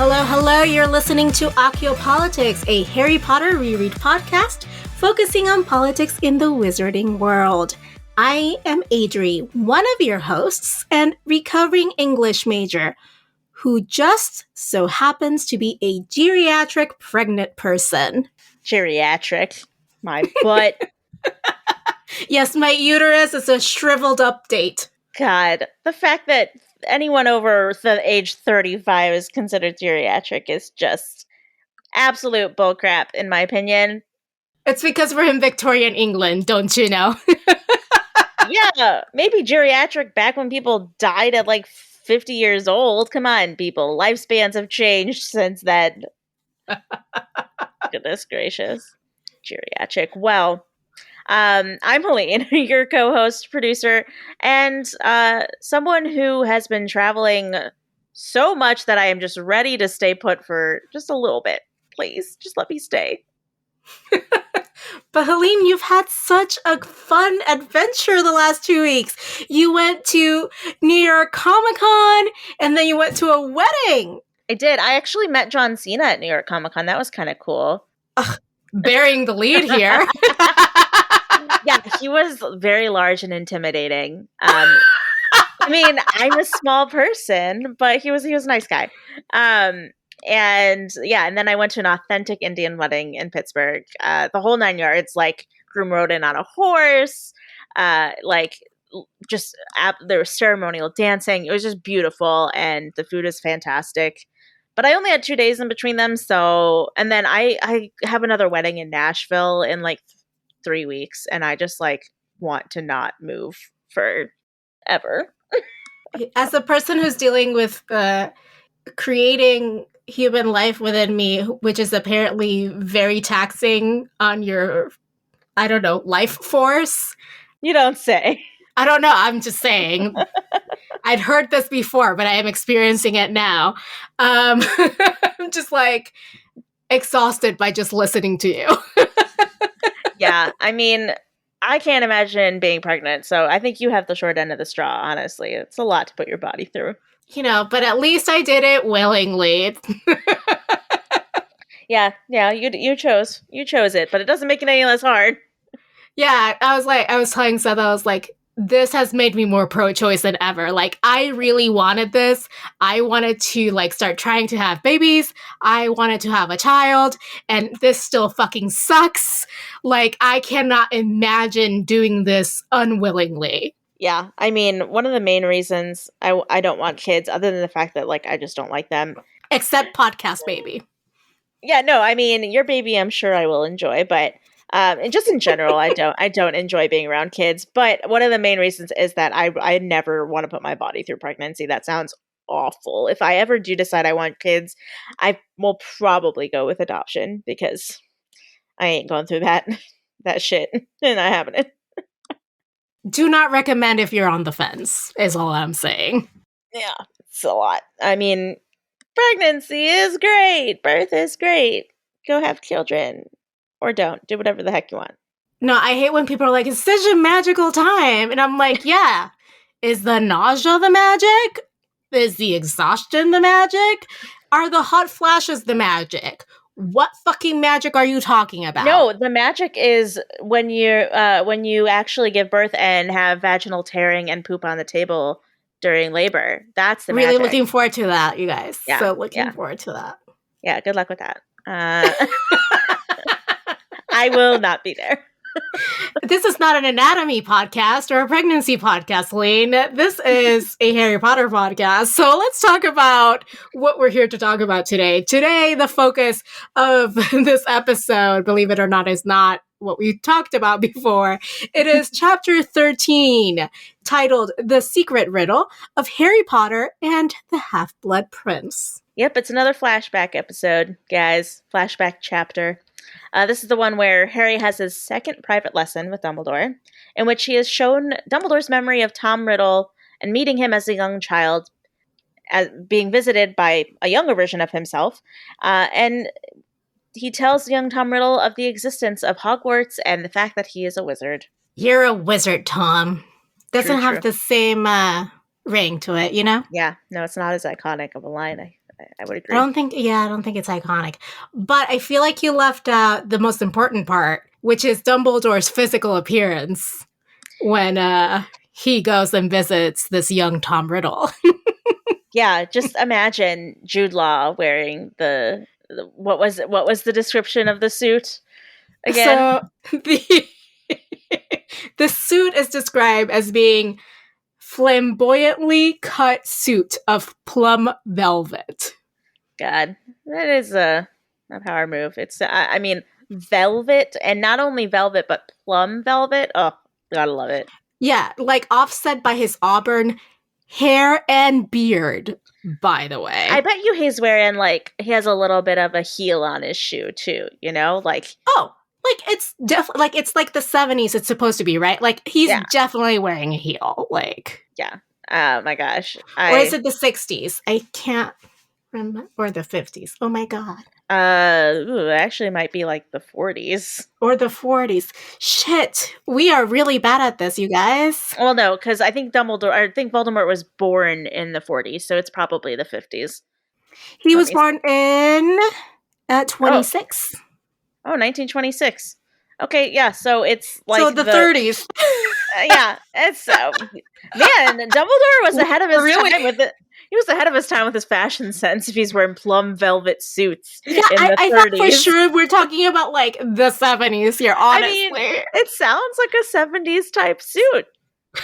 Hello, hello. You're listening to Accio Politics, a Harry Potter reread podcast focusing on politics in the wizarding world. I am Adri, one of your hosts and recovering English major, who just so happens to be a geriatric pregnant person. Geriatric. My butt. Yes, my uterus is a shriveled update. God, the fact that anyone over the age 35 is considered geriatric is just absolute bullcrap, in my opinion. It's because we're in Victorian England, don't you know? Yeah, maybe geriatric back when people died at like 50 years old. Come on, people. Lifespans have changed since then. Goodness gracious. Geriatric. Well, I'm Helene, your co-host, producer, and someone who has been traveling so much that I am just ready to stay put for just a little bit. Please, just let me stay. But Helene, you've had such a fun adventure the last 2 weeks. You went to New York Comic-Con, and then you went to a wedding. I did. I actually met John Cena at New York Comic-Con. That was kind of cool. Bearing the lead here. Yeah, he was very large and intimidating. I mean, I'm a small person, but he was a nice guy. And then I went to an authentic Indian wedding in Pittsburgh. The whole 9 yards, like groom rode in on a horse, there was ceremonial dancing. It was just beautiful, and the food is fantastic. But I only had 2 days in between them, and then I have another wedding in Nashville in like 3 weeks, and I just like want to not move forever. As a person who's dealing with creating human life within me, which is apparently very taxing on your, I don't know, life force. You don't say. I don't know. I'm just saying. I'd heard this before, but I am experiencing it now. I'm just like exhausted by just listening to you. Yeah, I mean, I can't imagine being pregnant, so I think you have the short end of the straw, honestly. It's a lot to put your body through. You know, but at least I did it willingly. Yeah, you chose it, but it doesn't make it any less hard. Yeah, I was telling Seth, I was like, this has made me more pro-choice than ever. Like, I really wanted this. I wanted to, like, start trying to have babies. I wanted to have a child, and this still fucking sucks. Like, I cannot imagine doing this unwillingly. Yeah, I mean, one of the main reasons I don't want kids, other than the fact that, like, I just don't like them. Except podcast baby. Yeah, no, I mean, your baby I'm sure I will enjoy, but and just in general, I don't enjoy being around kids. But one of the main reasons is that I never want to put my body through pregnancy. That sounds awful. If I ever do decide I want kids, I will probably go with adoption because I ain't going through that shit and I haven't. Do not recommend if you're on the fence, is all I'm saying. Yeah, it's a lot. I mean, pregnancy is great. Birth is great. Go have children. Or don't. Do whatever the heck you want. No, I hate when people are like, it's such a magical time. And I'm like, yeah. Is the nausea the magic? Is the exhaustion the magic? Are the hot flashes the magic? What fucking magic are you talking about? No, the magic is when you actually give birth and have vaginal tearing and poop on the table during labor. That's the really magic. Looking forward to that, you guys. Yeah, so looking forward to that. Yeah, good luck with that. I will not be there. This is not an anatomy podcast or a pregnancy podcast, Lane. This is a Harry Potter podcast. So let's talk about what we're here to talk about today. Today, the focus of this episode, believe it or not, is not what we talked about before. It is chapter 13, titled The Secret Riddle of Harry Potter and the Half-Blood Prince. Yep, it's another flashback episode, guys. Flashback chapter. This is the one where Harry has his second private lesson with Dumbledore, in which he is shown Dumbledore's memory of Tom Riddle and meeting him as a young child, as being visited by a younger version of himself. And he tells young Tom Riddle of the existence of Hogwarts and the fact that he is a wizard. You're a wizard, Tom. Doesn't have the same ring to it, you know? Yeah, no, it's not as iconic of a line, I would agree. I don't think it's iconic. But I feel like you left out the most important part, which is Dumbledore's physical appearance when he goes and visits this young Tom Riddle. Yeah, just imagine Jude Law wearing the what was the description of the suit again? So the the suit is described as being flamboyantly cut suit of plum velvet. God, that is a power move. It's I mean velvet, and not only velvet but plum velvet. Oh, gotta love it. Yeah, like offset by his auburn hair and beard, by the way. I bet you he's wearing like he has a little bit of a heel on his shoe too. You know, like like it's definitely like it's like the 70s it's supposed to be, right? Like he's definitely wearing a heel, like yeah. Oh my gosh. Or is it the 60s? I can't remember. Or the 50s. Oh my god. It actually might be like the 40s. Or the 40s. Shit. We are really bad at this, you guys. Well, no, because I think Voldemort was born in the 40s, so it's probably the 50s. He was born in 26. Oh, 1926. Okay, yeah, so it's like so the 30s. Yeah, it's man, Dumbledore was ahead of his time with it. He was ahead of his time with his fashion sense if he's wearing plum velvet suits in the 30s. I thought for sure we're talking about like the 70s here, honestly. I mean, it sounds like a 70s type suit.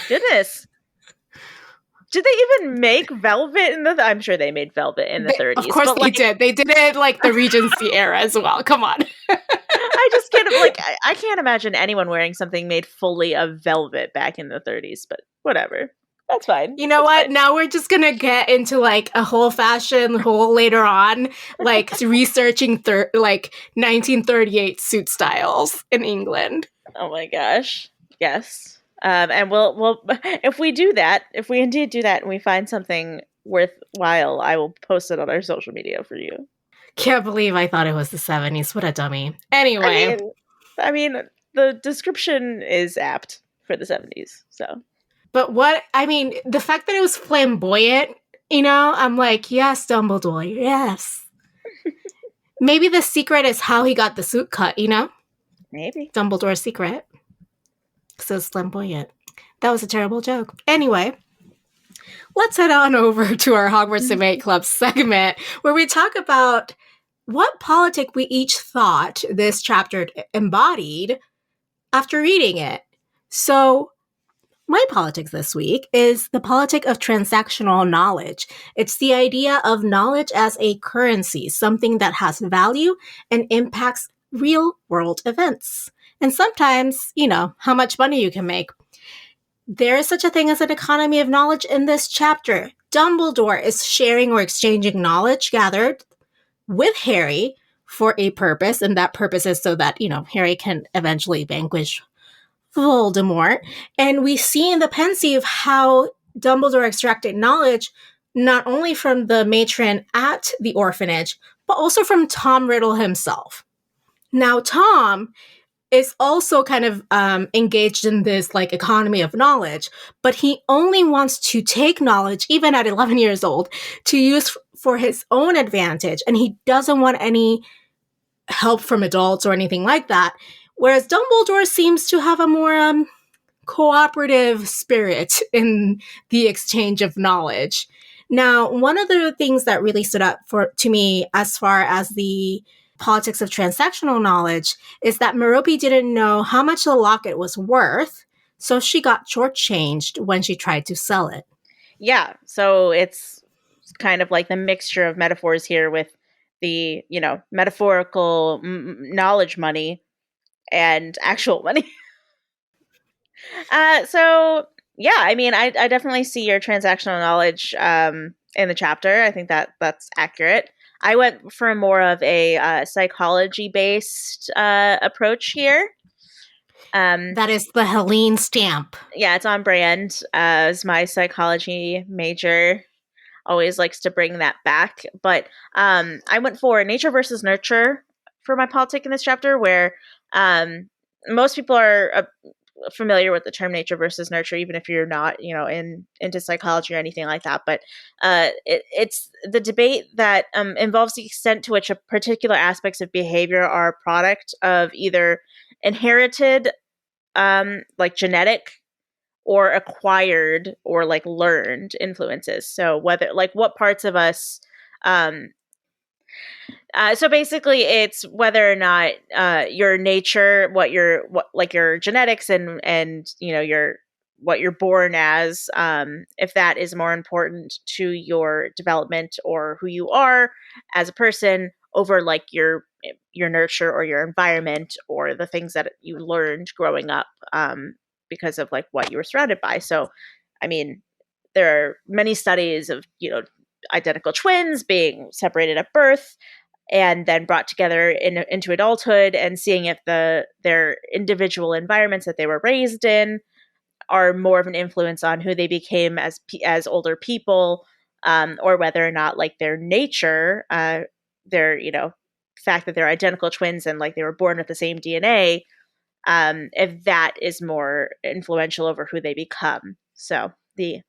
Goodness. Did they even make velvet in the... I'm sure they made velvet in the 30s. Of course they did. They did it like the Regency era as well. Come on. I just can't... I can't imagine anyone wearing something made fully of velvet back in the 30s, but whatever. That's fine. You know what? Fine. Now we're just going to get into like a whole fashion hole later on, like researching like 1938 suit styles in England. Oh my gosh. Yes. And we'll if we indeed do that and we find something worthwhile, I will post it on our social media for you. Can't believe I thought it was the 70s. What a dummy. Anyway. I mean, the description is apt for the 70s, so. But the fact that it was flamboyant, you know, I'm like, yes, Dumbledore, yes. Maybe the secret is how he got the suit cut, you know? Maybe. Dumbledore's secret. So it's flamboyant. That was a terrible joke. Anyway, let's head on over to our Hogwarts Debate Club segment where we talk about what politic we each thought this chapter embodied after reading it. So my politics this week is the politic of transactional knowledge. It's the idea of knowledge as a currency, something that has value and impacts real world events. And sometimes, you know, how much money you can make. There is such a thing as an economy of knowledge in this chapter. Dumbledore is sharing or exchanging knowledge gathered with Harry for a purpose, and that purpose is so that, you know, Harry can eventually vanquish Voldemort. And we see in the pensieve how Dumbledore extracted knowledge not only from the matron at the orphanage, but also from Tom Riddle himself. Now, Tom is also kind of engaged in this like economy of knowledge, but he only wants to take knowledge, even at 11 years old, to use for his own advantage. And he doesn't want any help from adults or anything like that. Whereas Dumbledore seems to have a more cooperative spirit in the exchange of knowledge. Now, one of the things that really stood out to me as far as the politics of transactional knowledge is that Merope didn't know how much the locket was worth, so she got shortchanged when she tried to sell it. Yeah, so it's kind of like the mixture of metaphors here with the, you know, metaphorical knowledge money and actual money. So yeah, I mean, I definitely see your transactional knowledge in the chapter. I think that's accurate. I went for more of a psychology-based approach here. That is the Helene stamp. Yeah, it's on brand. As my psychology major always likes to bring that back. But I went for nature versus nurture for my politic in this chapter, where most people are familiar with the term nature versus nurture, even if you're not, into psychology or anything like that. But it's the debate that involves the extent to which a particular aspects of behavior are a product of either inherited, like genetic, or acquired, or like learned influences. So whether like what parts of us, so basically, it's whether or not your nature, what like your genetics, and your what you're born as, if that is more important to your development or who you are as a person over like your nurture or your environment or the things that you learned growing up, because of like what you were surrounded by. So, I mean, there are many studies of identical twins being separated at birth and then brought together into adulthood, and seeing if their individual environments that they were raised in are more of an influence on who they became as older people, or whether or not like their nature, their fact that they're identical twins and like they were born with the same DNA, if that is more influential over who they become. So the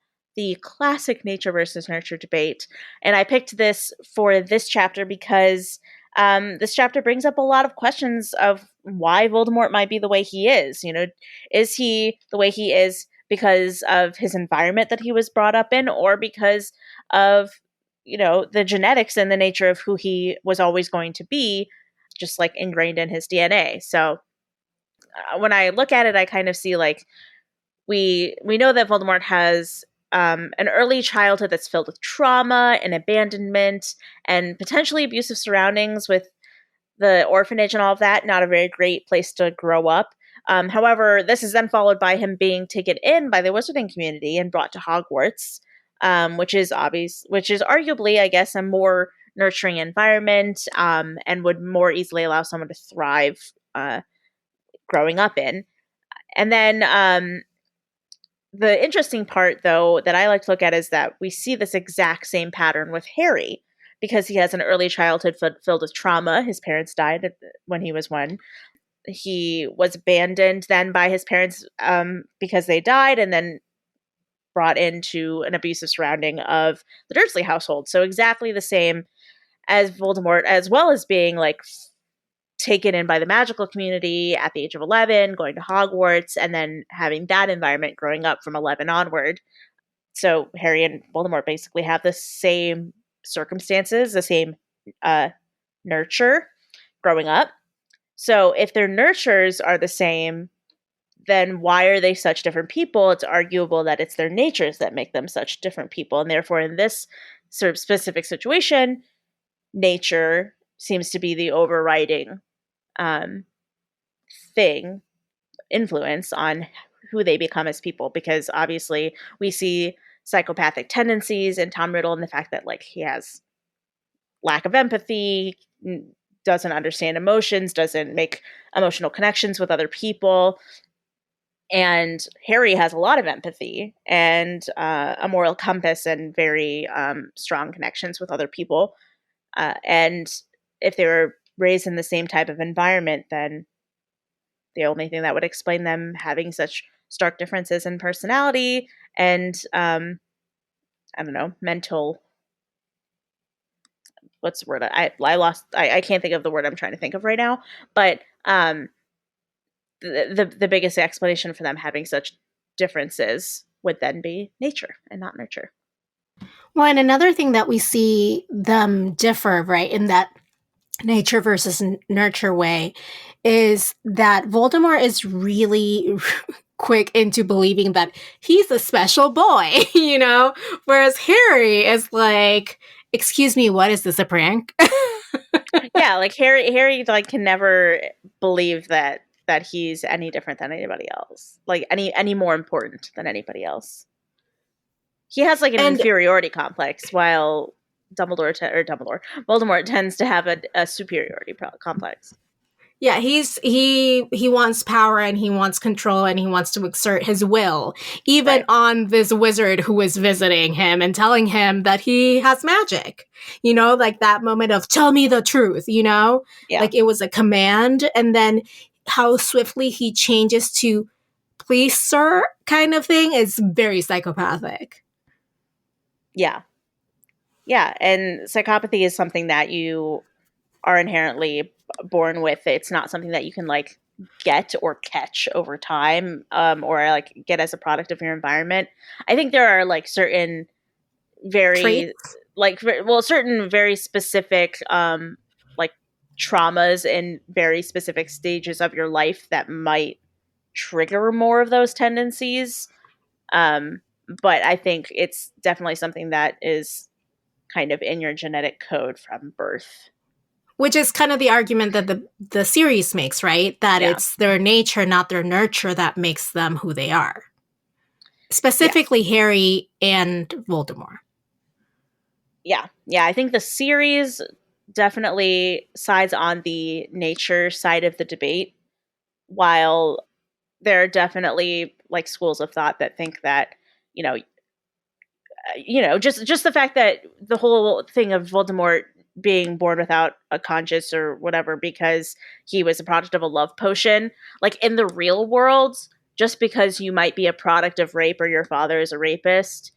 classic nature versus nurture debate. And I picked this for this chapter because this chapter brings up a lot of questions of why Voldemort might be the way he is. Is he the way he is because of his environment that he was brought up in, or because of the genetics and the nature of who he was always going to be, just like ingrained in his DNA? So when I look at it, I kind of see like we know that Voldemort has an early childhood that's filled with trauma and abandonment and potentially abusive surroundings with the orphanage and all of that. Not a very great place to grow up. However, this is then followed by him being taken in by the wizarding community and brought to Hogwarts, which is arguably, I guess, a more nurturing environment, and would more easily allow someone to thrive growing up in. And then the interesting part, though, that I like to look at is that we see this exact same pattern with Harry, because he has an early childhood filled with trauma. His parents died when he was 1. He was abandoned then by his parents because they died, and then brought into an abusive surrounding of the Dursley household. So exactly the same as Voldemort, as well as being like taken in by the magical community at the age of 11, going to Hogwarts, and then having that environment growing up from 11 onward. So Harry and Voldemort basically have the same circumstances, the same nurture growing up. So if their nurtures are the same, then why are they such different people? It's arguable that it's their natures that make them such different people. And therefore, in this sort of specific situation, nature seems to be the overriding influence on who they become as people, because obviously we see psychopathic tendencies in Tom Riddle, and the fact that like he has lack of empathy, doesn't understand emotions, doesn't make emotional connections with other people. And Harry has a lot of empathy and a moral compass and very strong connections with other people. And if they were raised in the same type of environment, then the only thing that would explain them having such stark differences in personality and I don't know, mental, what's the word? I can't think of the word I'm trying to think of right now, but the biggest explanation for them having such differences would then be nature and not nurture. Well, and another thing that we see them differ, right, in that nature versus nurture way, is that Voldemort is really quick into believing that he's a special boy, whereas Harry is like, excuse me, what is this, a prank? Yeah, like Harry like can never believe that he's any different than anybody else, like any more important than anybody else. He has like an inferiority complex, while Voldemort tends to have a superiority complex. Yeah, he wants power and he wants control and he wants to exert his will, even on this wizard who is visiting him and telling him that he has magic. Like that moment of tell me the truth, Yeah. Like it was a command, and then how swiftly he changes to please sir kind of thing is very psychopathic. Yeah. Yeah, and psychopathy is something that you are inherently born with. It's not something that you can like get or catch over time, or like get as a product of your environment. I think there are like certain very Traits? certain very specific like traumas in very specific stages of your life that might trigger more of those tendencies. Um, but I think it's definitely something that is kind of in your genetic code from birth. Which is kind of the argument that the series makes, right? That Yeah. it's their nature, not their nurture, that makes them who they are. Yeah. Specifically, Harry and Voldemort. Yeah. Yeah. I think the series definitely sides on the nature side of the debate, while there are definitely like schools of thought that think that, you know, just the fact that the whole thing of Voldemort being born without a conscience or whatever because he was a product of a love potion, like in the real world, just because you might be a product of rape or your father is a rapist,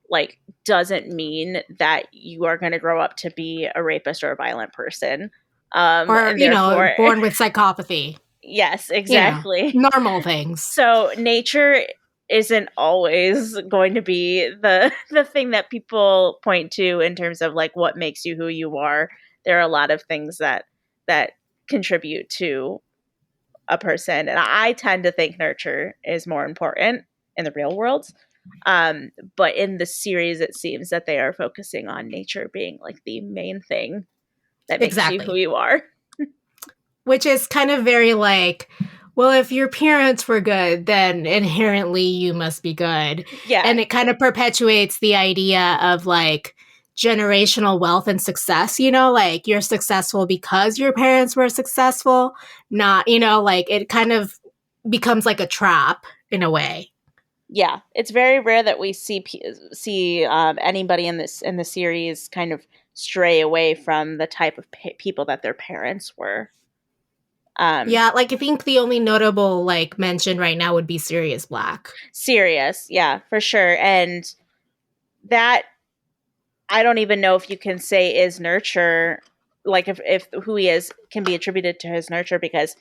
like doesn't mean that you are going to grow up to be a rapist or a violent person. Or, And therefore, born with psychopathy. yes, exactly. Normal things. So nature isn't always going to be the thing that people point to in terms of like what makes you who you are. There are a lot of things that contribute to a person, and I tend to think nurture is more important in the real world. But in the series, it seems that they are focusing on nature being like the main thing that makes you who Exactly. you are. Which is kind of very like, well, if your parents were good, then inherently you must be good. Yeah. And it kind of perpetuates the idea of like generational wealth and success, like you're successful because your parents were successful, not, like it kind of becomes like a trap in a way. Yeah, it's very rare that we see anybody in the series kind of stray away from the type of people that their parents were. Yeah, like I think the only notable like mention right now would be Sirius Black. Sirius, yeah, for sure, and that I don't even know if you can say is nurture, like if who he is can be attributed to his nurture, because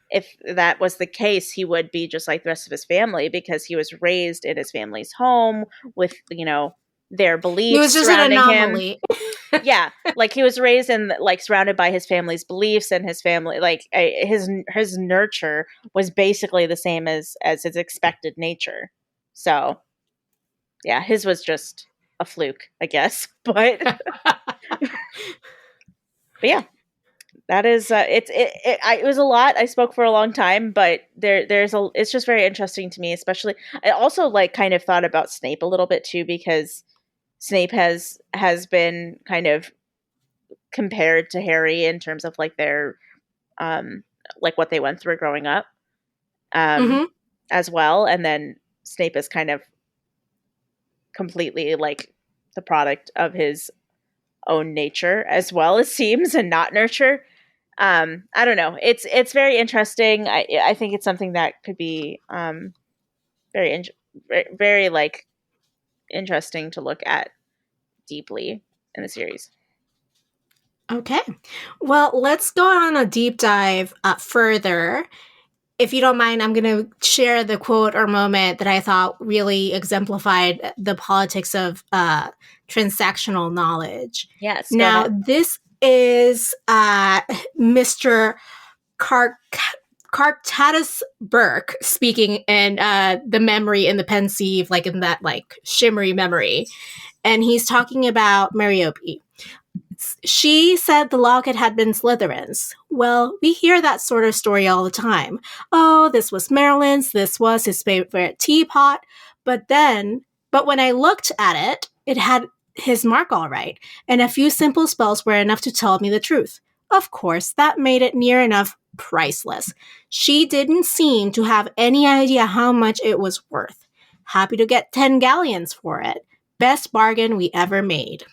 if that was the case, he would be just like the rest of his family because he was raised in his family's home with, their He beliefs was just an surrounding him. anomaly. Yeah, like he was raised in like surrounded by his family's beliefs, and his family like his nurture was basically the same as his expected nature. So, yeah, his was just a fluke, I guess. But yeah, that is it was a lot. I spoke for a long time, but it's just very interesting to me, especially I also like kind of thought about Snape a little bit too, because Snape has been kind of compared to Harry in terms of like their like what they went through growing up, Mm-hmm. as well, and then Snape is kind of completely like the product of his own nature as well, it seems, and not nurture. I don't know. It's very interesting. I think it's something that could be very very like interesting to look at deeply in the series. Okay. Well, let's go on a deep dive further. If you don't mind, I'm going to share the quote or moment that I thought really exemplified the politics of transactional knowledge. Yes, go Now, ahead. this is Mr. Cartatus Burke speaking in the memory in the pensieve, like in that like shimmery memory. And he's talking about Mariope. She said the locket had been Slytherin's. Well, we hear that sort of story all the time. Oh, this was Marilyn's, this was his favorite teapot. But when I looked at it, it had his mark all right, and a few simple spells were enough to tell me the truth. Of course, that made it near enough priceless. She didn't seem to have any idea how much it was worth. Happy to get 10 galleons for it. Best bargain we ever made.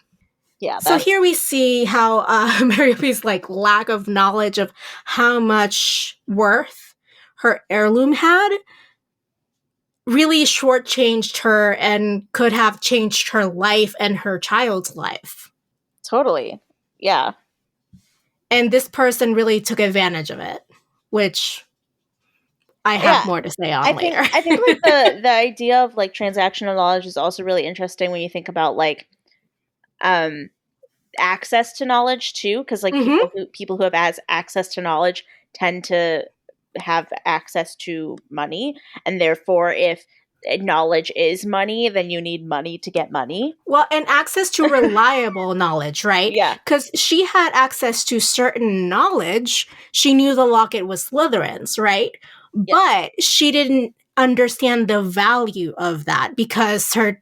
Yeah, So here we see how Mariope's like lack of knowledge of how much worth her heirloom had. really shortchanged her and could have changed her life and her child's life. Totally. Yeah. And this person really took advantage of it, which I have more to say on later. I think like the idea of like transactional knowledge is also really interesting when you think about like access to knowledge too, because like people who have access to knowledge tend to have access to money, and therefore if knowledge is money, then you need money to get money. Well, and access to reliable knowledge, right? Yeah. Because she had access to certain knowledge. She knew the locket was Slytherin's, right? Yes. But she didn't understand the value of that because her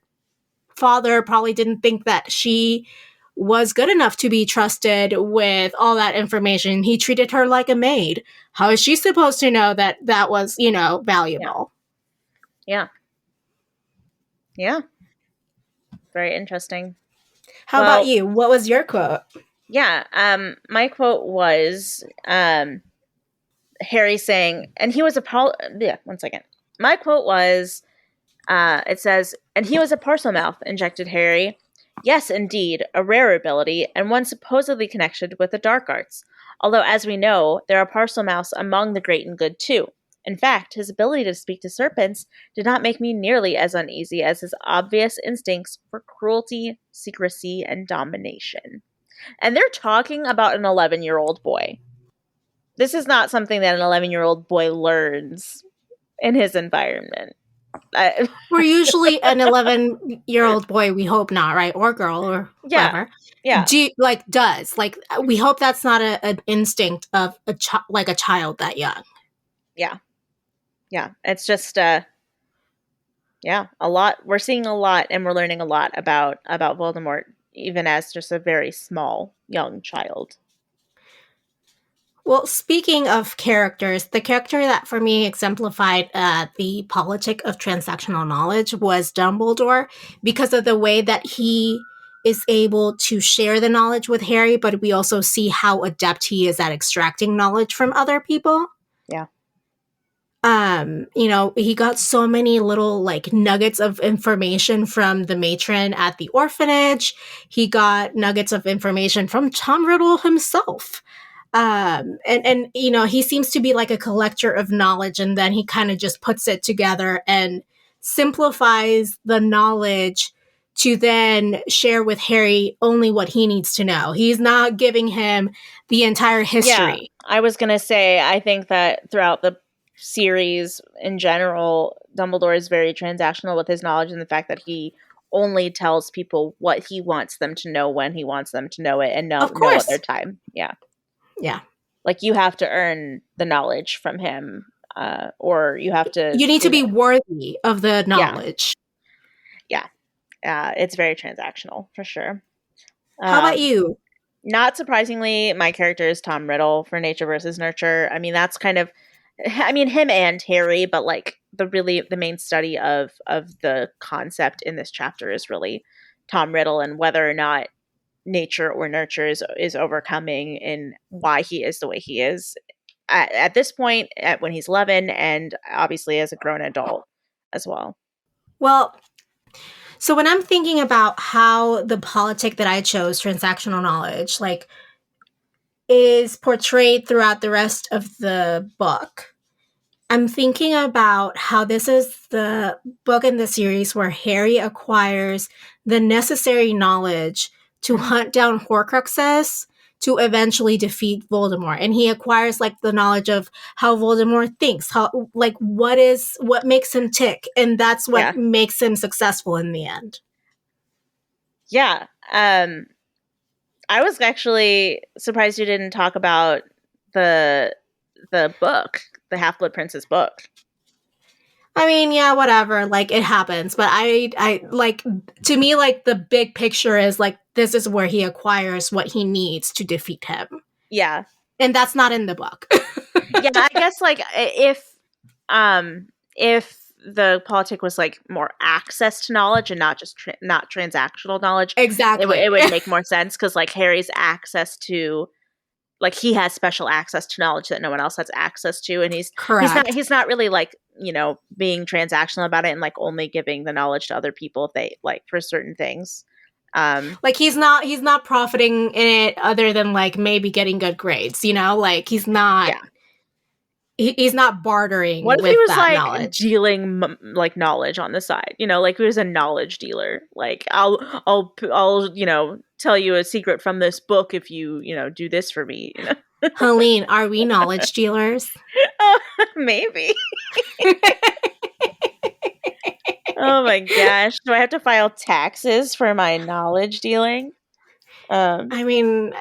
father probably didn't think that she was good enough to be trusted with all that information. He treated her like a maid. How is she supposed to know that that was, valuable? Yeah. Yeah. Very interesting. How about you? What was your quote? Yeah. My quote was Harry saying, and he was one second. My quote was, it says, and he was a parcel mouth, injected Harry. Yes, indeed, a rare ability, and one supposedly connected with the dark arts. Although, as we know, there are parcel mouths among the great and good, too. In fact, his ability to speak to serpents did not make me nearly as uneasy as his obvious instincts for cruelty, secrecy, and domination. And they're talking about an 11-year-old boy. This is not something that an 11-year-old boy learns in his environment. We're usually an 11-year-old boy, we hope not, right? Or girl, or whatever. Yeah. Does. Like, we hope that's not an instinct of a child that young. Yeah. Yeah. It's just, a lot. We're seeing a lot and we're learning a lot about Voldemort, even as just a very small, young child. Well, speaking of characters, the character that for me exemplified the politic of transactional knowledge was Dumbledore, because of the way that he is able to share the knowledge with Harry, but we also see how adept he is at extracting knowledge from other people. Yeah. He got so many little like nuggets of information from the matron at the orphanage. He got nuggets of information from Tom Riddle himself. And he seems to be like a collector of knowledge, and then he kind of just puts it together and simplifies the knowledge to then share with Harry only what he needs to know. He's not giving him the entire history. Yeah, I was going to say, I think that throughout the series in general, Dumbledore is very transactional with his knowledge, and the fact that he only tells people what he wants them to know when he wants them to know it, and no other time. Yeah. Yeah. Like, you have to earn the knowledge from him, or you have to... You need to be worthy of the knowledge. Yeah. It's very transactional, for sure. How about you? Not surprisingly, my character is Tom Riddle for Nature versus Nurture. I mean, that's kind of... I mean, him and Harry, but like the main study of the concept in this chapter is really Tom Riddle and whether or not nature or nurture is overcoming and why he is the way he is at this point, when he's 11, and obviously as a grown adult as well. Well, so when I'm thinking about how the politic that I chose, transactional knowledge, like, is portrayed throughout the rest of the book, I'm thinking about how this is the book in the series where Harry acquires the necessary knowledge to hunt down Horcruxes to eventually defeat Voldemort. And he acquires like the knowledge of how Voldemort thinks, how like what makes him tick. And that's what makes him successful in the end. Yeah. I was actually surprised you didn't talk about the book, the Half-Blood Prince's book. I mean, yeah, whatever. Like, it happens. But I like, to me, like, the big picture is, like, this is where he acquires what he needs to defeat him. Yeah. And that's not in the book. Yeah, I guess, like, if the politic was, like, more access to knowledge and not just not transactional knowledge. Exactly. It would make more sense, because, like, Harry's access to... Like, he has special access to knowledge that no one else has access to, and he's not really like being transactional about it and like only giving the knowledge to other people if they like for certain things. Like he's not profiting in it other than like maybe getting good grades, like he's not he's not bartering What if with he was that like knowledge. dealing like knowledge on the side? Like he was a knowledge dealer. Like I'll tell you a secret from this book if you do this for me. Helene, are we knowledge dealers? Maybe. Oh my gosh! Do I have to file taxes for my knowledge dealing? I mean,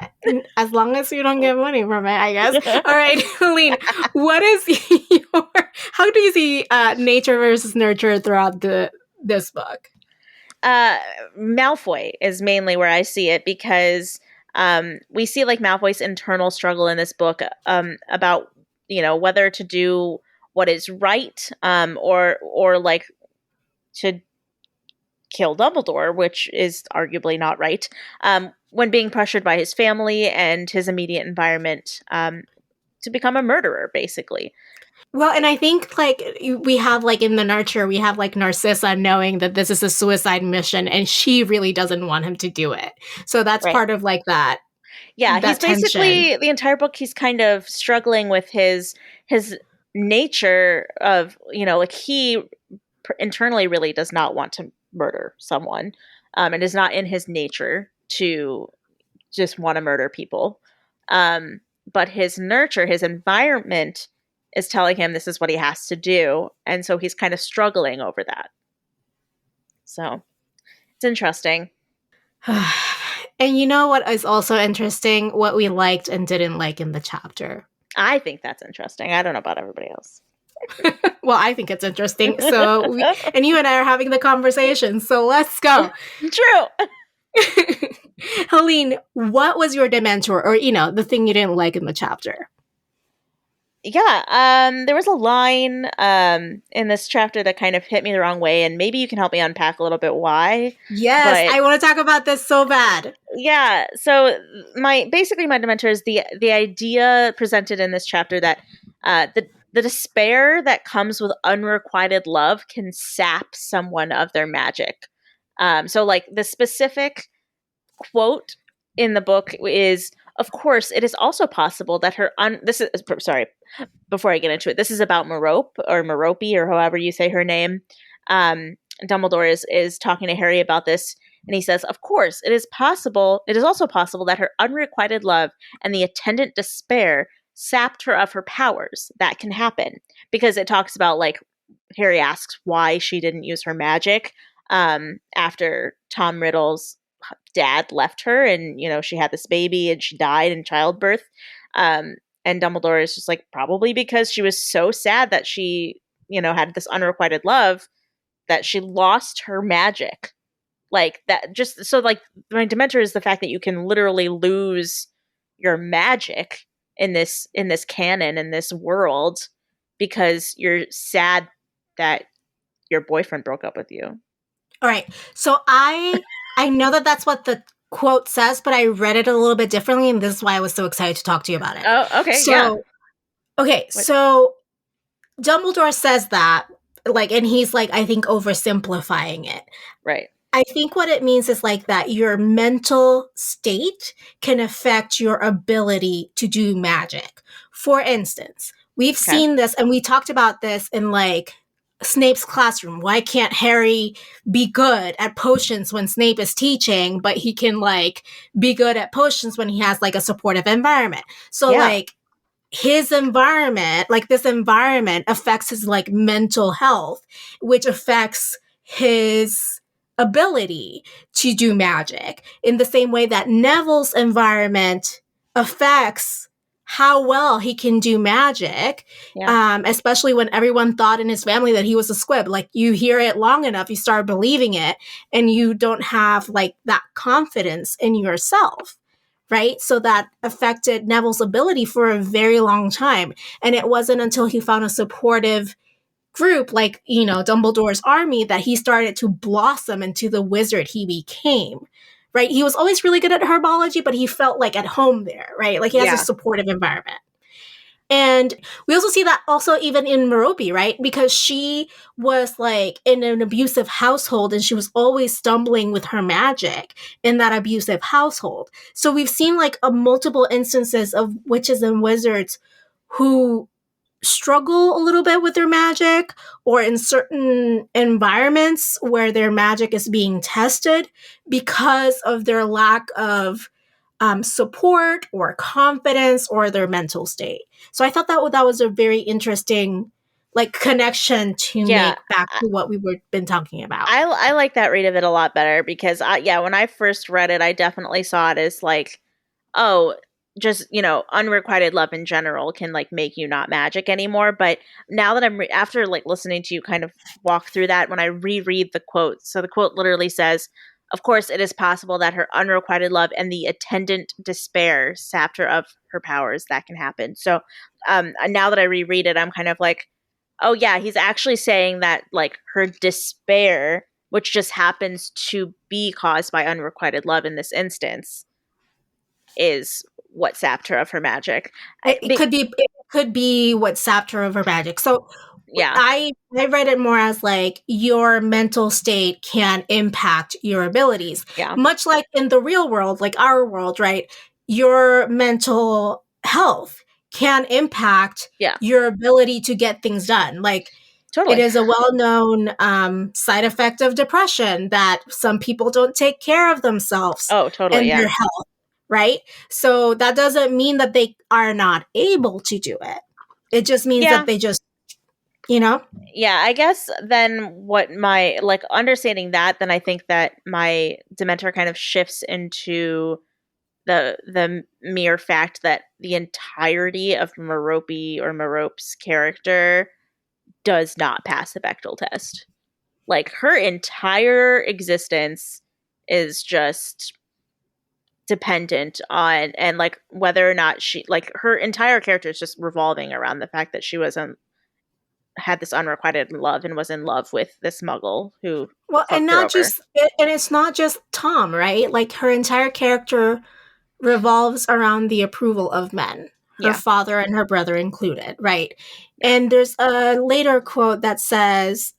as long as you don't get money from it, I guess. All right, Helene, what is how do you see nature versus nurture throughout this book? Malfoy is mainly where I see it because we see like Malfoy's internal struggle in this book about whether to do what is right or like to kill Dumbledore, which is arguably not right, when being pressured by his family and his immediate environment to become a murderer, basically. Well, and I think like we have like in the nurture, we have like Narcissa knowing that this is a suicide mission and she really doesn't want him to do it. So that's part of like that. Yeah, that he's basically the entire book he's kind of struggling with his nature of, like he internally really does not want to murder someone. It is not in his nature to just want to murder people. But his nurture, his environment is telling him this is what he has to do. And so he's kind of struggling over that. So it's interesting. And you know what is also interesting? What we liked and didn't like in the chapter. I think that's interesting. I don't know about everybody else. Well, I think it's interesting. So, and you and I are having the conversation. So let's go. True. Helene, what was your Dementor or, the thing you didn't like in the chapter? Yeah, there was a line in this chapter that kind of hit me the wrong way, and maybe you can help me unpack a little bit why. Yes, I want to talk about this so bad. Yeah, so my Dementor is the idea presented in this chapter that the despair that comes with unrequited love can sap someone of their magic. So like the specific quote in the book is, of course, it is also possible that before I get into it, this is about Merope or Merope or however you say her name. Dumbledore is talking to Harry about this, and he says, of course, it is also possible that her unrequited love and the attendant despair sapped her of her powers. That can happen. Because it talks about, like, Harry asks why she didn't use her magic after Tom Riddle's dad left her and, she had this baby and she died in childbirth. And Dumbledore is just like, probably because she was so sad that she, had this unrequited love that she lost her magic. Like that, just so like my Dementor is the fact that you can literally lose your magic in this canon, in this world, because you're sad that your boyfriend broke up with you. All right. So I know that that's what the quote says, but I read it a little bit differently, and this is why I was so excited to talk to you about it. Oh, okay. So Dumbledore says that, like, and he's like, I think oversimplifying it. Right. I think what it means is like that your mental state can affect your ability to do magic. For instance, we've seen this, and we talked about this in like Snape's classroom. Why can't Harry be good at potions when Snape is teaching, but he can like be good at potions when he has like a supportive environment? So like his environment, like this environment affects his like mental health, which affects his ability to do magic in the same way that Neville's environment affects how well he can do magic, especially when everyone thought in his family that he was a squib. Like, you hear it long enough, you start believing it, and you don't have like that confidence in yourself, right? So that affected Neville's ability for a very long time. And it wasn't until he found a supportive group like, Dumbledore's army that he started to blossom into the wizard he became. Right? He was always really good at herbology, but he felt like at home there, right? Like he has a supportive environment. And we also see that also even in Merope, right? Because she was like in an abusive household and she was always stumbling with her magic in that abusive household. So we've seen like a multiple instances of witches and wizards who struggle a little bit with their magic, or in certain environments where their magic is being tested because of their lack of support or confidence or their mental state. So I thought that was a very interesting like connection to make back to what we were been talking about. I like that read of it a lot better because when I first read it, I definitely saw it as like, oh, just, unrequited love in general can like make you not magic anymore. But now that I'm after like listening to you kind of walk through that, when I reread the quote, so the quote literally says, "Of course, it is possible that her unrequited love and the attendant despair sapped her of her powers. That can happen." So now that I reread it, I'm kind of like, oh yeah, he's actually saying that like her despair, which just happens to be caused by unrequited love in this instance, is what sapped her of her magic. It could be what sapped her of her magic. So yeah, I read it more as like your mental state can impact your abilities. Yeah. Much like in the real world, like our world, right? Your mental health can impact your ability to get things done. Like Totally. it is a well-known side effect of depression that some people don't take care of themselves and their health. Right? So that doesn't mean that they are not able to do it. It just means that they just, Yeah, I guess then what my, like, understanding that, then I think that my Dementor kind of shifts into the mere fact that the entirety of Merope's character does not pass the Bechdel test. Like, her entire existence is just dependent on, and like whether or not she, like, her entire character is just revolving around the fact that she had this unrequited love and was in love with this muggle who and it's not just Tom, right? Like her entire character revolves around the approval of men, her father and her brother included, right? And there's a later quote that says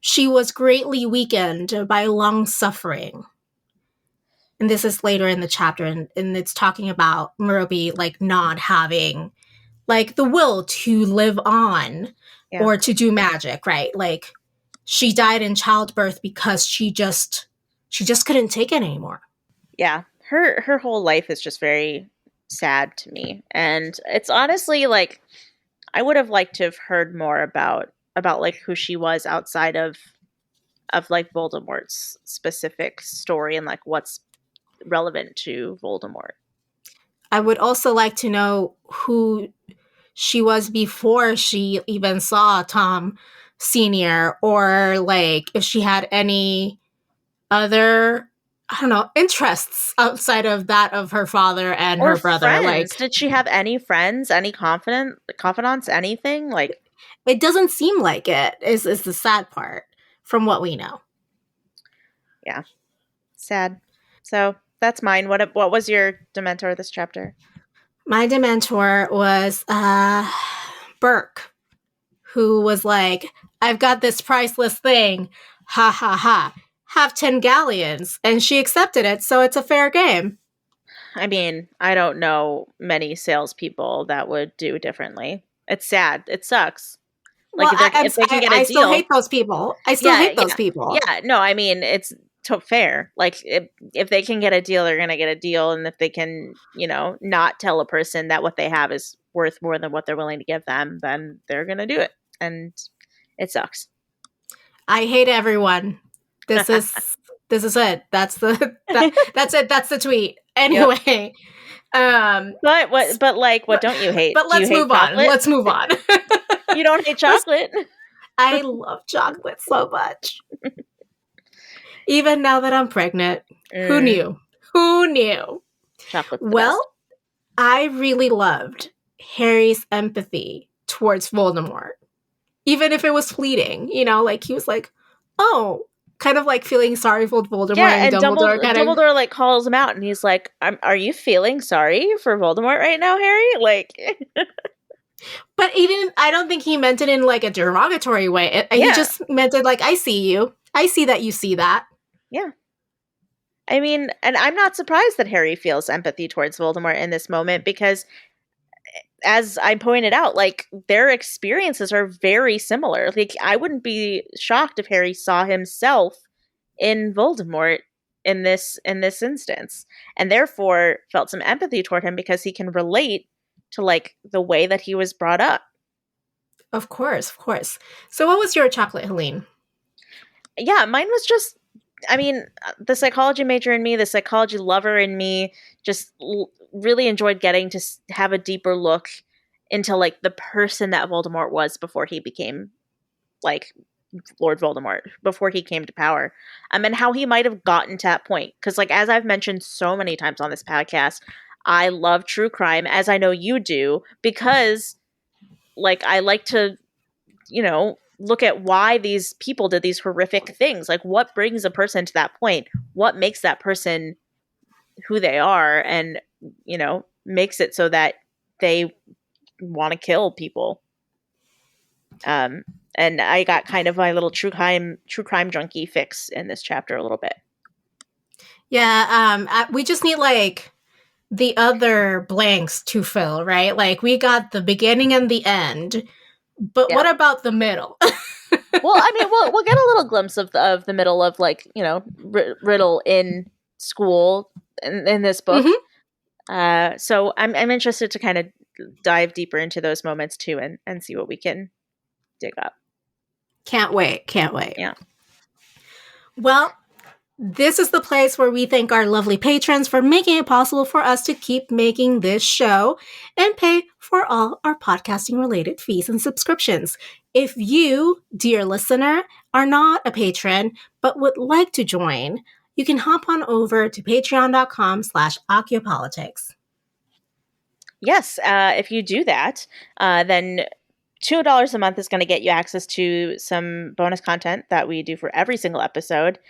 she was greatly weakened by long suffering. And this is later in the chapter, and it's talking about Merope like not having like the will to live on or to do magic, right? Like she died in childbirth because she just couldn't take it anymore. Yeah. Her whole life is just very sad to me. And it's honestly like I would have liked to have heard more about like who she was outside of like Voldemort's specific story and like what's relevant to Voldemort. I would also like to know who she was before she even saw Tom Sr., or like if she had any other, I don't know, interests outside of that of her father and her brother. Friends. Like, did she have any friends, any confidants, anything? Like, it doesn't seem like it is the sad part from what we know. Yeah. Sad. So that's mine. What was your Dementor this chapter? My Dementor was Burke, who was like, I've got this priceless thing. Ha ha ha. Have 10 galleons. And she accepted it, so it's a fair game. I mean, I don't know many salespeople that would do differently. It's sad. It sucks. Like, well, if they can get a deal. I still hate those people. People. Yeah, no, I mean, it's fair. Like, if they can get a deal, they're going to get a deal. And if they can, not tell a person that what they have is worth more than what they're willing to give them, then they're going to do it. And it sucks. I hate everyone. This is it. That's that's it. That's the tweet. Anyway. Yep. What don't you hate? But let's move on. Let's move on. You don't hate chocolate? I love chocolate so much. Even now that I'm pregnant. Who knew? Who knew? Chocolate. Well, I really loved Harry's empathy towards Voldemort. Even if it was fleeting, like he was like, oh, kind of like feeling sorry for Voldemort, Yeah, and and Dumbledore kind of. Dumbledore like calls him out, and he's like, "Are you feeling sorry for Voldemort right now, Harry?" Like, But he didn't. I don't think he meant it in like a derogatory way. He yeah, just meant it like, I see you. I see that you see that. yeah. I mean, and I'm not surprised that Harry feels empathy towards Voldemort in this moment because, as I pointed out, like their experiences are very similar. Like, I wouldn't be shocked if Harry saw himself in Voldemort in this instance, and therefore felt some empathy toward him because he can relate to like the way that he was brought up. Of course, of course. So, what was your chocolate, Helene? Yeah, mine was just, I mean, the psychology major in me, the psychology lover in me, just really enjoyed getting to have a deeper look into like the person that Voldemort was before he became like Lord Voldemort, before he came to power, and how he might have gotten to that point. Because, like, as I've mentioned so many times on this podcast, I love true crime, as I know you do, because, like, I like to, look at why these people did these horrific things. Like, what brings a person to that point? What makes that person who they are, and makes it so that they want to kill people. And I got kind of my little true crime junkie fix in this chapter a little bit. Yeah, we just need like the other blanks to fill, right? Like we got the beginning and the end, but Yeah. what about the middle? Well, I mean, we'll get a little glimpse of the middle of like Riddle in school in this book. Mm-hmm. So I'm interested to kind of dive deeper into those moments too, and see what we can dig up. Can't wait. Can't wait. Yeah. Well, this is the place where we thank our lovely patrons for making it possible for us to keep making this show and pay for all our podcasting related fees and subscriptions. If you, dear listener, are not a patron but would like to join, you can hop on over to patreon.com/occupolitics. Yes, if you do that, then $2 a month is going to get you access to some bonus content that we do for every single episode.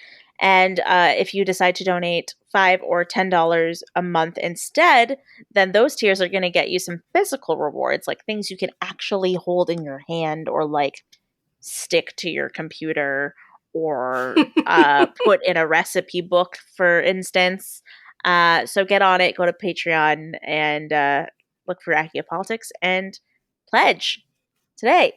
And if you decide to donate $5 or $10 a month instead, then those tiers are going to get you some physical rewards, like things you can actually hold in your hand or like stick to your computer or put in a recipe book, for instance. So get on it, go to Patreon, and look for Accio Politics and pledge today.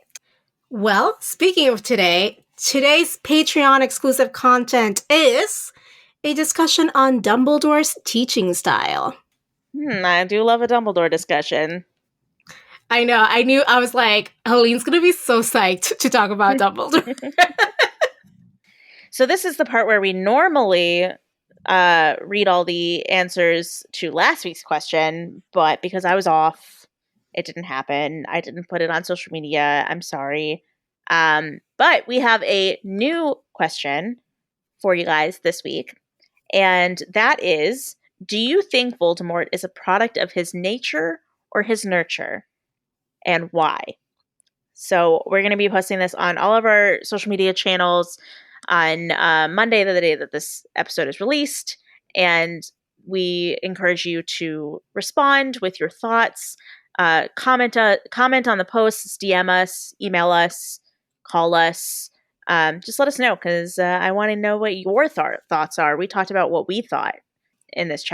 Well, speaking of today, today's Patreon exclusive content is a discussion on Dumbledore's teaching style. I do love a Dumbledore discussion. I know. I knew. I was like, Helene's going to be so psyched to talk about Dumbledore. So this is the part where we normally read all the answers to last week's question, but because I was off, it didn't happen. I didn't put it on social media. I'm sorry. But we have a new question for you guys this week, and that is, do you think Voldemort is a product of his nature or his nurture, and why? So we're going to be posting this on all of our social media channels on Monday, the day that this episode is released. And we encourage you to respond with your thoughts, comment on the posts, DM us, email us, call us. Just let us know, because I want to know what your thoughts are. We talked about what we thought in this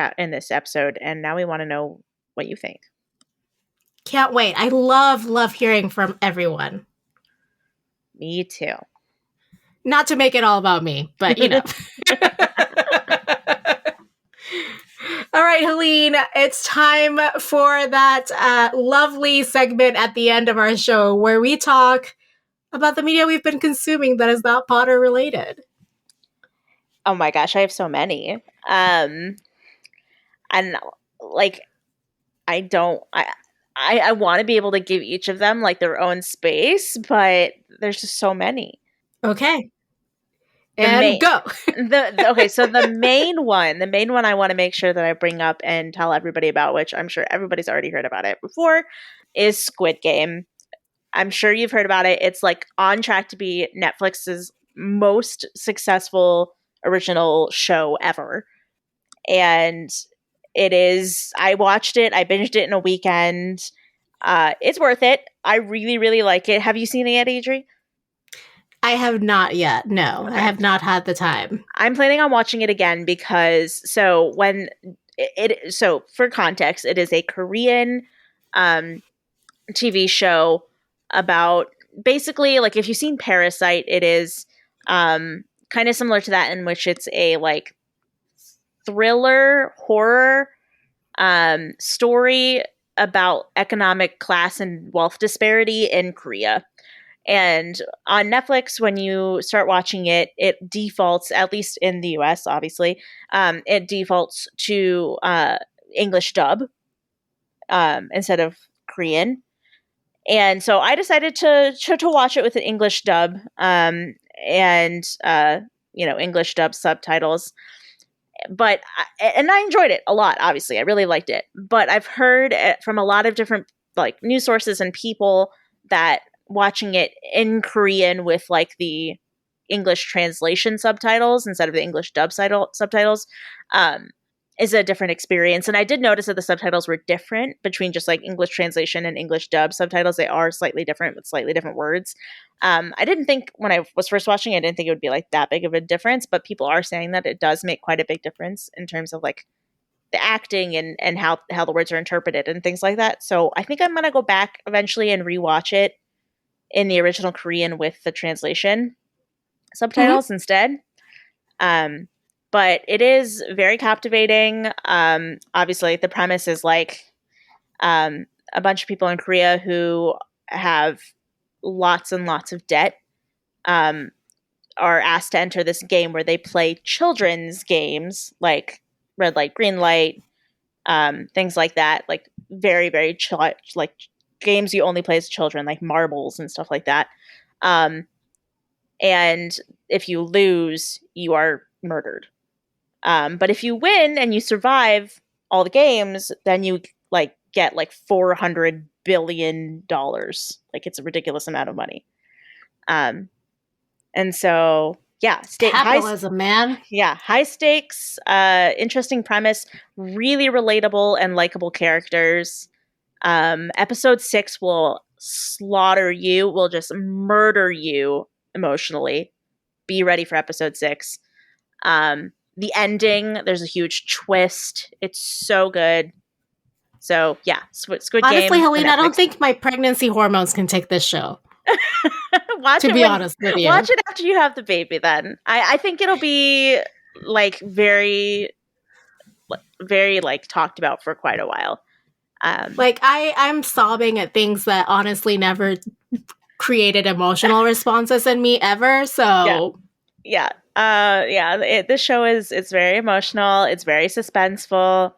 episode, and now we want to know what you think. Can't wait. I love hearing from everyone. Me too. Not to make it all about me, but you know. All right, Helene, it's time for that lovely segment at the end of our show where we talk about the media we've been consuming that is not Potter related. Oh my gosh, I have so many. And like, I want to be able to give each of them like their own space, but there's just so many. Okay. Go. Okay, so the main one I want to make sure that I bring up and tell everybody about, which I'm sure everybody's already heard about it before, is Squid Game. I'm sure you've heard about it. It's like on track to be Netflix's most successful original show ever. And I watched it, I binged it in a weekend. It's worth it. I really, really like it. Have you seen it yet, Adri? I have not yet. No, I Okay. have not had the time. I'm planning on watching it again because so for context, it is a Korean TV show about basically, like, if you've seen Parasite, it is kind of similar to that, in which it's a like thriller horror story about economic class and wealth disparity in Korea. And on Netflix, when you start watching it, it defaults, at least in the US, obviously, it defaults to English dub instead of Korean. And so I decided to watch it with an English dub and English dub subtitles. But I enjoyed it a lot. Obviously, I really liked it. But I've heard from a lot of different like news sources and people that watching it in Korean with like the English translation subtitles instead of the English dub subtitles is a different experience. And I did notice that the subtitles were different between just like English translation and English dub subtitles. They are slightly different with slightly different words. I didn't think when I was first watching it, I didn't think it would be like that big of a difference, but people are saying that it does make quite a big difference in terms of like the acting and how the words are interpreted and things like that. So I think I'm going to go back eventually and rewatch it in the original Korean with the translation subtitles instead. But it is very captivating. Obviously, the premise is like a bunch of people in Korea who have lots and lots of debt are asked to enter this game where they play children's games like red light, green light, things like that. Like very, very like games you only play as children, like marbles and stuff like that. And if you lose, you are murdered. But if you win and you survive all the games, then you like get like $400 billion. Like it's a ridiculous amount of money. And so yeah, Capitalism, man. Yeah, high stakes, interesting premise, really relatable and likable characters. Episode 6 will slaughter you, will just murder you emotionally. Be ready for episode 6. The ending, there's a huge twist. It's so good. So yeah, Squid Game. Honestly, Helene, I don't think my pregnancy hormones can take this show. Honest with you. Watch it after you have the baby then. I think it'll be like very, very like talked about for quite a while. Like I'm sobbing at things that honestly never created emotional responses in me ever. So this show it's very emotional. It's very suspenseful.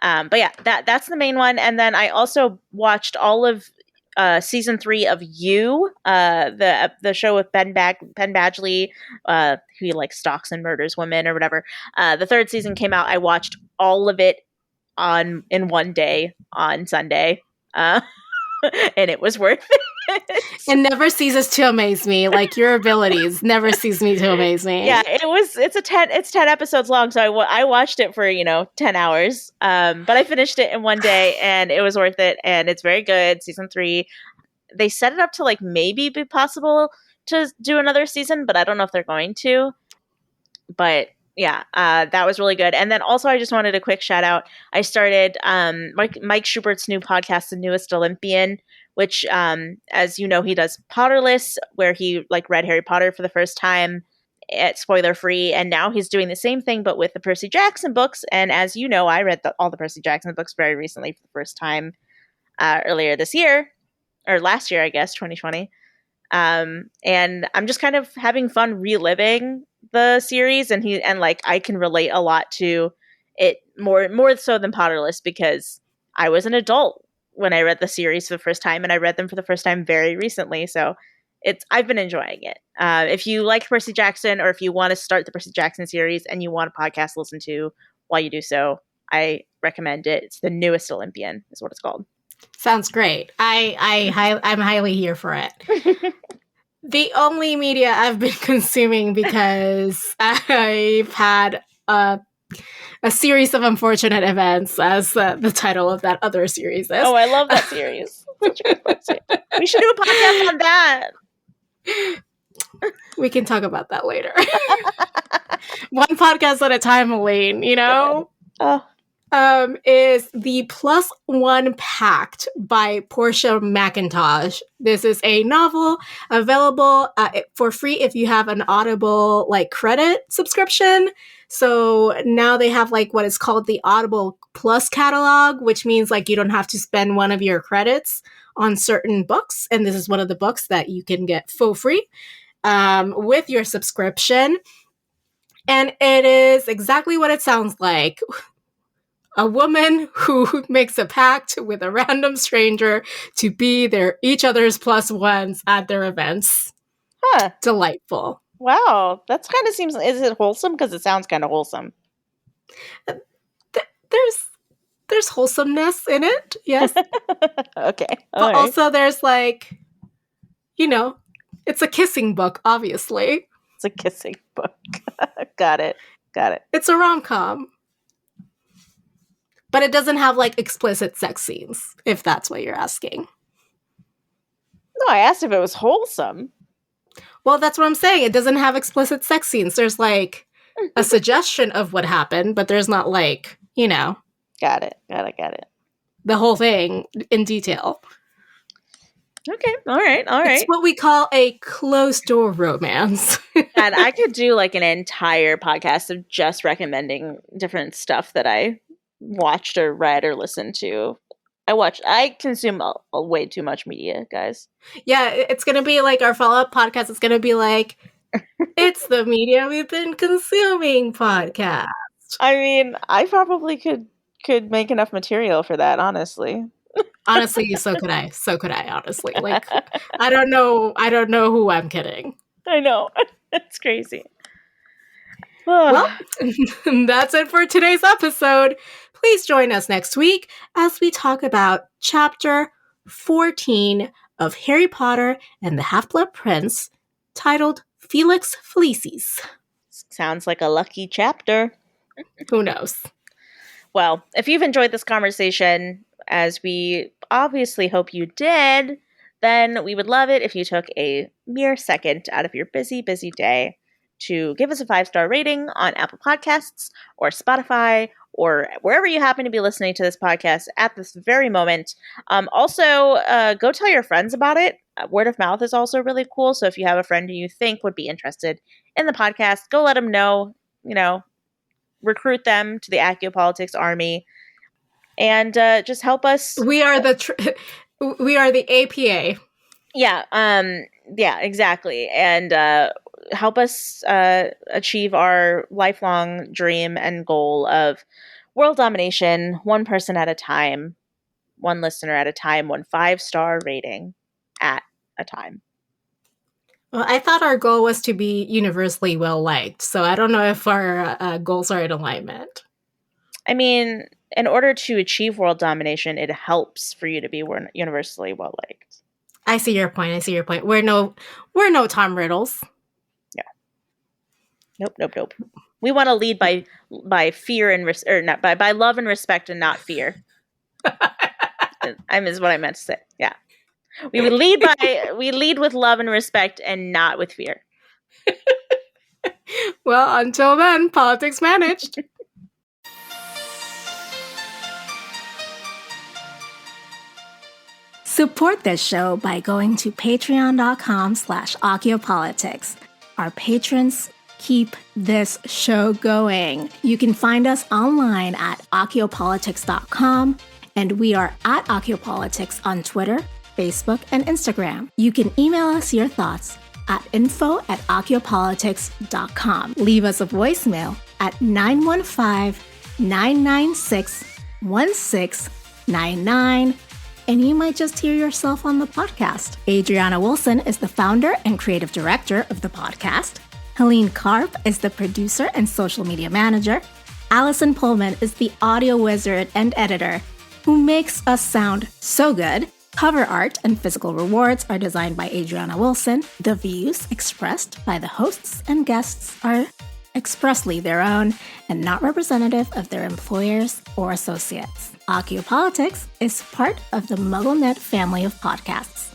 But yeah, that's the main one. And then I also watched all of season 3 of You, the show with Ben Badgley, who like stalks and murders women or whatever. The 3rd season came out. I watched all of it in one day on Sunday, and it was worth it. It never ceases to amaze me. Like your abilities never cease me to amaze me. Yeah, it's 10 episodes long, so I watched it for 10 hours. But I finished it in one day, and it was worth it, and it's very good. Season 3, they set it up to like maybe be possible to do another season, but I don't know if they're going to. But yeah, that was really good. And then also, I just wanted a quick shout out. I started Mike Schubert's new podcast, The Newest Olympian, which, as you know, he does Potterless, where he like read Harry Potter for the first time, spoiler free, and now he's doing the same thing but with the Percy Jackson books. And as you know, I read all the Percy Jackson books very recently for the first time earlier this year, or last year, I guess, 2020. And I'm just kind of having fun reliving the series, and like I can relate a lot to it more so than Potterless, because I was an adult when I read the series for the first time, and I read them for the first time very recently. So I've been enjoying it. If you like Percy Jackson, or if you want to start the Percy Jackson series and you want a podcast to listen to while you do so, I recommend it. It's The Newest Olympian is what it's called. Sounds great. I'm highly here for it. The only media I've been consuming because I've had a series of unfortunate events, as the title of that other series is. Oh, I love that series. Such a good book series. We should do a podcast on that. We can talk about that later. One podcast at a time, Elaine, you know? Oh. Is The Plus One Pact by Portia McIntosh. This is a novel available for free if you have an Audible credit subscription. So now they have what is called the Audible Plus catalog, which means you don't have to spend one of your credits on certain books. And this is one of the books that you can get for free with your subscription. And it is exactly what it sounds like. A woman who makes a pact with a random stranger to be each other's plus ones at their events. Huh. Delightful. Wow. That's kind of seems... Is it wholesome? Because it sounds kind of wholesome. There's wholesomeness in it, yes. Okay. But also there's it's a kissing book, obviously. It's a kissing book. Got it. It's a rom-com. But it doesn't have explicit sex scenes, if that's what you're asking. No, I asked if it was wholesome. Well, that's what I'm saying. It doesn't have explicit sex scenes. There's a suggestion of what happened, but there's not Got it. the whole thing in detail. Okay. All right. It's what we call a closed-door romance. And I could do an entire podcast of just recommending different stuff that I watched or read or listened to. I consume a way too much media, guys. Yeah, it's going to be our follow-up podcast. It's going to be it's the media we've been consuming podcast. I mean, I probably could make enough material for that, honestly. Honestly, so could I, honestly. I don't know who I'm kidding. I know. It's crazy. Well, that's it for today's episode. Please join us next week as we talk about Chapter 14 of Harry Potter and the Half-Blood Prince, titled Felix Felicis. Sounds like a lucky chapter. Who knows? Well, if you've enjoyed this conversation, as we obviously hope you did, then we would love it if you took a mere second out of your busy, busy day to give us a 5-star rating on Apple Podcasts or Spotify or wherever you happen to be listening to this podcast at this very moment. Also, go tell your friends about it. Word of mouth is also really cool. So if you have a friend who you think would be interested in the podcast, go let them know, recruit them to the Accupolitics army and just help us. We are the APA. Yeah, exactly. And help us achieve our lifelong dream and goal of world domination, one person at a time, one listener at a time, one 5-star rating at a time. Well, I thought our goal was to be universally well-liked, so I don't know if our goals are in alignment. I mean, in order to achieve world domination, it helps for you to be universally well-liked. I see your point. We're no Tom Riddles. Nope. We want to lead by fear and by love and respect and not fear. Is what I meant to say. Yeah, we lead with love and respect and not with fear. Well, until then, politics managed. Support this show by going to patreon.com/Accupolitics. Our patrons keep this show going. You can find us online at Accupolitics.com, and we are at Accupolitics on Twitter, Facebook, and Instagram. You can email us your thoughts at info@Accupolitics.com. Leave us a voicemail at 915-996-1699, and you might just hear yourself on the podcast. Adriana Wilson is the founder and creative director of the podcast. Helene Karp is the producer and social media manager. Allison Pullman is the audio wizard and editor who makes us sound so good. Cover art and physical rewards are designed by Adriana Wilson. The views expressed by the hosts and guests are expressly their own and not representative of their employers or associates. Ocupolitics is part of the MuggleNet family of podcasts.